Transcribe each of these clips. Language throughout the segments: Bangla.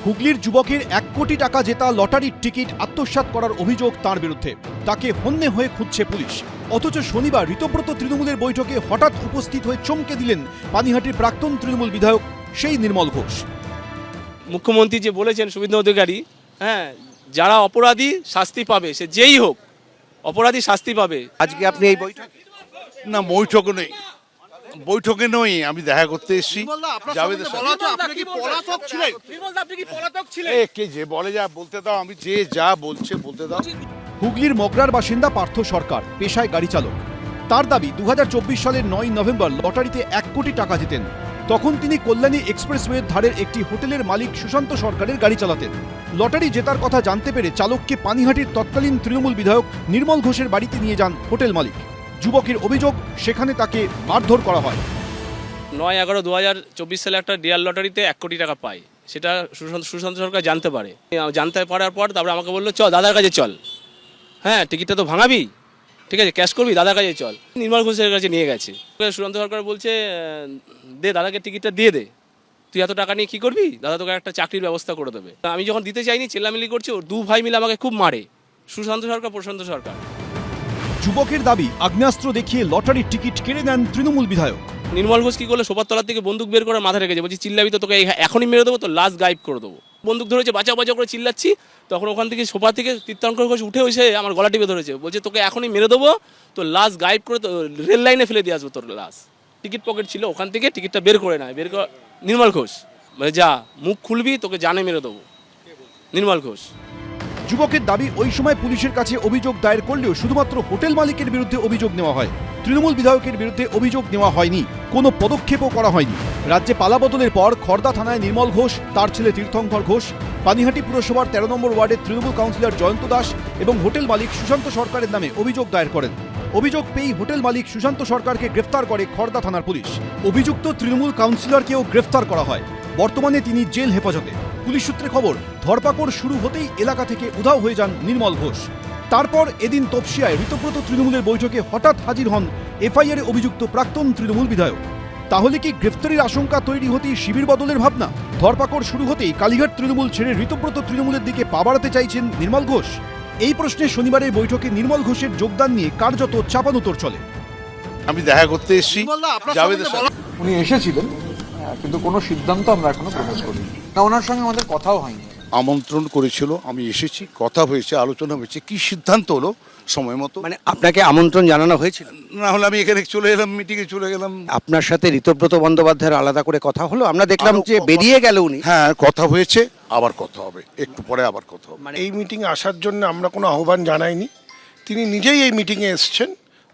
হুগলির যুবকের 1 কোটি টাকা জেতা লটারির টিকিট আত্মসাৎ করার অভিযোগ তার বিরুদ্ধে। তাকে হন্যে হয়ে খুঁজছে পুলিশ। অথচ শনিবার ঋতব্রত তৃণমূলের বৈঠকে হঠাৎ উপস্থিত হয়ে চমকে দিলেন পানিহাটির প্রাক্তন তৃণমূল বিধায়ক সেই নির্মল ঘোষ। মুখ্যমন্ত্রী যে বলেছেন শুভেন্দু অধিকারী, যারা অপরাধী শাস্তি পাবে, সে যেই হোক অপরাধী শাস্তি পাবে। আজকে আপনি এই বৈঠক না, বৈঠকে নই, আমি দেখা করতে এসেছি। কে যে বলে যা বলতে দাও, আমি যে যা বলছে বলতে দাও। হুগলির মগরার বাসিন্দা পার্থ সরকার, পেশায় গাড়ি চালক। তার দাবি 2024 সালের 9 নভেম্বর লটারিতে 1 কোটি টাকা জেতেন। তখন তিনি কল্যাণী এক্সপ্রেসওয়ের ধারের একটি হোটেলের মালিক সুশান্ত সরকারের গাড়ি চালাতেন। লটারি জেতার কথা জানতে পেরে চালককে পানিহাটির তৎকালীন তৃণমূল বিধায়ক নির্মল ঘোষের বাড়িতে নিয়ে যান হোটেল মালিক। যুবকের অভিযোগ, সেখানে তাকে মারধর করা হয়। 9/11/2024 সালে একটা ডিয়ার লটারিতে 1 কোটি টাকা পায়, সেটা সুশান্ত সরকার জানতে পারে। জানতে পারার পর তারপরে আমাকে বললো, চল দাদার কাছে চল, টিকিটটা তো ভাঙাবি, ঠিক আছে, ক্যাশ করবি, দাদার কাছে চল। নির্মল ঘোষের কাছে নিয়ে গেছে। সুশান্ত সরকার বলছে, দে দাদাকে টিকিটটা দিয়ে দে, তুই এত টাকা নিয়ে কী করবি, দাদা তোকে একটা চাকরির ব্যবস্থা করে দেবে। আমি যখন দিতে চাইনি, চেল্লামিলি করছে, ওর 2 ভাই মিলে আমাকে খুব মারে, সুশান্ত সরকার, প্রশান্ত সরকার। যুবকের দাবি, আগ্নেয়াস্ত্র দেখিয়ে লটারির টিকিট কেড়ে নেন তৃণমূল বিধায়ক। নির্মল ঘোষ কি করলো, সোপার তলার থেকে বন্দুক বের করে মাথা রেখেছে, বলছি চিল্লাবি তো তোকে এখনই মেরে দেবো, তো লাশ গায়েব করে দেবো। বন্দুক ধরেছে, বাঁচাও বাঁচাও করে চিল্লাচ্ছি, তখন ওখান থেকে সোফা থেকে তীর্থঙ্কর ঘোষ উঠে এসে আমার গলা টিপে ধরেছে, বলছে তোকে এখনই মেরে দেবো, তো লাশ গায়েব করে রেল লাইনে ফেলে দিয়ে আসবো তোর লাশ। টিকিট পকেট ছিল, ওখান থেকে টিকিটটা বের করে নেয়, বের করে নির্মল ঘোষ বলে, যা মুখ খুলবি, তোকে জানে মেরে দেবো। নির্মল ঘোষ। যুবকের দাবি, ওই সময় পুলিশের কাছে অভিযোগ দায়ের করলেও শুধুমাত্র হোটেল মালিকের বিরুদ্ধে অভিযোগ নেওয়া হয়, তৃণমূল বিধায়কের বিরুদ্ধে অভিযোগ নেওয়া হয়নি, কোনো পদক্ষেপও করা হয়নি। রাজ্যে পালাবদলের পর খড়দা থানায় নির্মল ঘোষ, তার ছেলে তীর্থঙ্কর ঘোষ, পানিহাটি পুরসভার 13 নম্বর ওয়ার্ডের তৃণমূল কাউন্সিলর জয়ন্ত দাস এবং হোটেল মালিক সুশান্ত সরকারের নামে অভিযোগ দায়ের করেন। অভিযোগ পেয়েই হোটেল মালিক সুশান্ত সরকারকে গ্রেফতার করে খড়দা থানার পুলিশ। অভিযুক্ত তৃণমূল কাউন্সিলরকেও গ্রেফতার করা হয়। বর্তমানে তিনি জেল হেফাজতে। পুলিশ সূত্রে খবর, ধরপাকড় শুরু হতেই এলাকা থেকে উধাও হয়ে যান নির্মল ঘোষ। তারপর এদিন তপসিয়ায় ঋতব্রত তৃণমূলের বৈঠকে হঠাৎ হাজির হন এফআইআরে অভিযুক্ত প্রাক্তন তৃণমূল বিধায়ক। তাহলে কি গ্রেফতারির আশঙ্কা তৈরি হতেই শিবির বদলের ভাবনা? ধরপাকড় শুরু হতেই কালীঘাট তৃণমূল ছেড়ে ঋতব্রত তৃণমূলের দিকে পা বাড়াতে চাইছেন নির্মল ঘোষ? এই প্রশ্নে শনিবারের বৈঠকে নির্মল ঘোষের যোগদান নিয়ে কার্যত চাপানোতর চলে। আমি দেখা করতে এসেছি। উনি এসেছিলেন, কিন্তু কোনো সিদ্ধান্ত আমরা এখনো প্রকাশ করিনি। না, ওনার সঙ্গে আমাদের কথাও হয়নি। আমন্ত্রণ করেছিল, আমি এসেছি, কথা হয়েছে, আলোচনা হয়েছে, কি সিদ্ধান্ত হলো সময় মতো। মানে আপনাকে আমন্ত্রণ জানানো হয়েছিল? না হলে আমি এখানে চলে এলাম, মিটিংয়ে চলে গেলাম। আপনার সাথে ঋতব্রত বন্দ্যোপাধ্যায়ের আলাদা করে কথা হলো? আমরা দেখলাম যে বেরিয়ে গেল উনি। হ্যাঁ, কথা হয়েছে, আবার কথা হবে, একটু পরে আবার কথা হবে। এই মিটিংয়ে আসার জন্য আমরা কোনো আহ্বান জানাইনি, তিনি নিজেই এই মিটিংয়ে এসেছেন,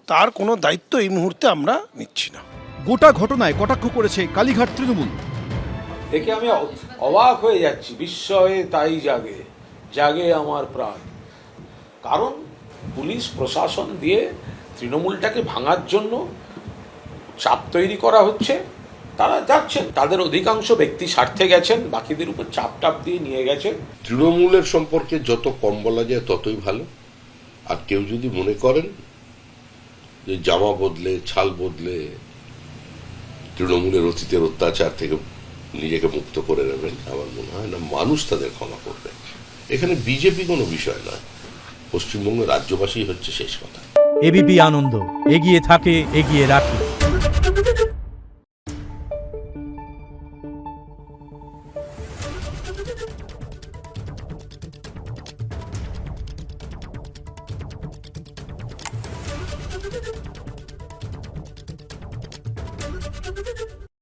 তার কোনো দায়িত্ব এই মুহূর্তে আমরা নিচ্ছি না। গোটা ঘটনায় কটাক্ষ করেছে কালীঘাট তৃণমূল। দেখে আমি অবাক হয়ে যাচ্ছি, বিস্ময়ে তাই জাগে জাগে আমার প্রাণ। কারণ পুলিশ প্রশাসন দিয়ে তৃণমূলটাকে ভাঙার জন্য চাপ তৈরি করা হচ্ছে। তারা যাচ্ছেন, তাদের অধিকাংশ ব্যক্তি স্বার্থে গেছেন, বাকিদের উপর চাপ দিয়ে নিয়ে গেছে। তৃণমূলের সম্পর্কে যত কম বলা যায় ততই ভালো। আর কেউ যদি মনে করেন যে জামা বদলে, ছাল বদলে তৃণমূলের অতীতের অত্যাচার থেকে নিজেকে মুক্ত করে নেবেন, আমার মনে হয় না মানুষ তাদের ক্ষমা করবে। এখানে বিজেপি কোনো বিষয় নয়, পশ্চিমবঙ্গের রাজ্যবাসী হচ্ছে শেষ কথা। এবিপি আনন্দ, এগিয়ে থাকে, এগিয়ে রাখে।